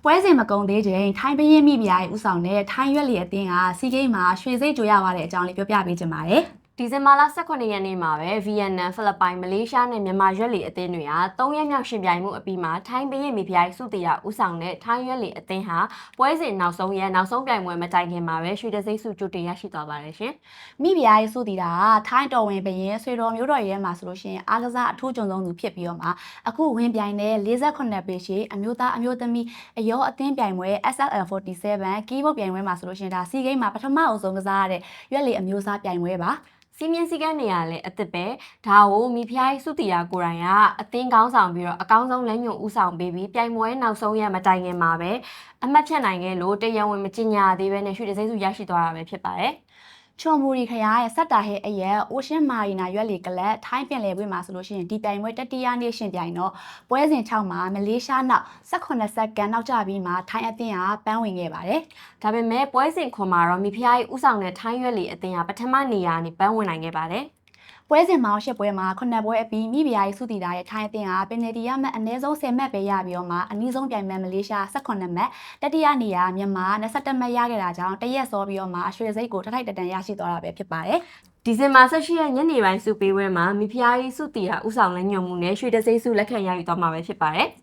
ပွဲစဉ်မကုန်သေးချိန်ထိုင်းပရင်မိပြားရဲ့ဥဆောင်တဲ့ထိုင်းရွက်လီအသင်းကစီဂိမ်းမှာရွှေစိတ်ကြိုရသွားတဲ့အကြောင်းလေးပြောပြပေးချင်ပါတယ်။ဒီဇင်ဘာလ18ရက်နေ့မှာပဲဗီယက်နမ်ဖိလစ်ပိုင်မလေးရှားနဲ့မြန်မာရွက်လီအသင်းတွေဟာ3ရက်မြောက်ရှင်ပြိုင်မှုအပြီးမှာထိုင်းပရင်မိဖျားစုတီယာဦးဆောင်တဲ့ထိုင်းရွက်လီအသင်းဟာပွဲစဉ်နောက်ဆုံးရက်နောက်ဆုံးပြိုင်ပွဲမတိုင်ခင်မှာပဲရွှေတံဆိပ်ဆုကြိုတင်ရရှိသွားပါတယ်ရှင်။မိဖျားရဲ့စုတီတာကထိုင်းတော်ဝင်ဘရင်ဆွေတော်မျိုးတော်ရဲမှာဆိုလို့ရှိရင်အားကစားအထူးကြုံဆုံးသူဖြစ်ပြီးတော့မှအခုဝင်ပြိုင်တဲ့48ပေရှိအမျိုးသားအမျိုးသမီးအယောအသင်းပြိုင်ပွဲ SLL47 ကီးဘုတ်ပြိုင်ပွဲမှာဆိုလို့ရှိရင်ဒါစီဂိမ်းမှာပထမအဆုံးကစားရတဲ့ရွက်လီအမျိုးသားပြိုင်ပွဲပါ။စီမင်းစည်းကမ်းနေရလဲအစ်စ်ပဲဒါကိုမိဖျားစုတီယာကိုယ်တိုင်ကအသင်းကောင်းဆောင်ပြီးတော့အကောင်းဆုံးလက်ညွှန်ဦးဆောင်ပေးပြီးပြိုင်ပွဲနောက်ဆုံးရက်မတိုင်ခင်မှာပဲအမှတ်ဖြတ်နိုင်ခဲ့လို့တရားဝင်မကြေညာသေးပဲနဲ့ရွှေတံဆိပ်ဆုရရှိသွားတာပဲဖြစ်ပါတယ်ချွန်မူရီခရိုင်ရဲ့စက်တာဟဲအရက်အိုရှင်မာရီနာရွက်လီကလပ်ထိုင်းပင်လယ်ကွေ့မှာဆိုလို့ရှိရင်ဒီပြိုင်ပွဲတတိယနေ့ရှင်ပြိုင်တော့ပွဲစဉ်6မှာမလေးရှားနောက်18စက္ကန့်နောက်ကျပြီးမှထိုင်းအသင်းကပန်းဝင်ခဲ့ပါတယ်။ဒါပေမဲ့ပွဲစဉ်ခွန်မှာတော့မိဖုရားကြီးဦးဆောင်တဲ့ထိုင်းရွက်လီအသင်းကပထမနေရာနဲ့ပန်းဝင်နိုင်ခဲ့ပါတယ်။ပွဲစဉ်မှာ8ပွဲမှာ9ပွဲအပြီးမိဖုရားကြီးစုတီတာရဲ့ထိုင်းအသင်းကပင်နယ်တီရမှတ်အနည်းဆုံး10မှတ်ပဲရပြီးတော့မှအနည်းဆုံးပြိုင်မှတ်မလေးရှား18မှတ်တတိယနေရာမြန်မာ21မှတ်ရခဲ့တာကြောင့်တရက်စောပြီးတော့မှရွှေစိတ်ကိုထိုက်တန်ရရှိသွားတာပဲဖြစ်ပါတယ်။ဒီဇင်ဘာ18ရက်ညနေပိုင်းစုပေးပွဲမှာမိဖုရားကြီးစုတီတာဦးဆောင်လက်ညွှန်မှုနဲ့ရွှေတံဆိပ်ဆုလက်ခံရယူသွားမှာပဲဖြစ်ပါတယ်။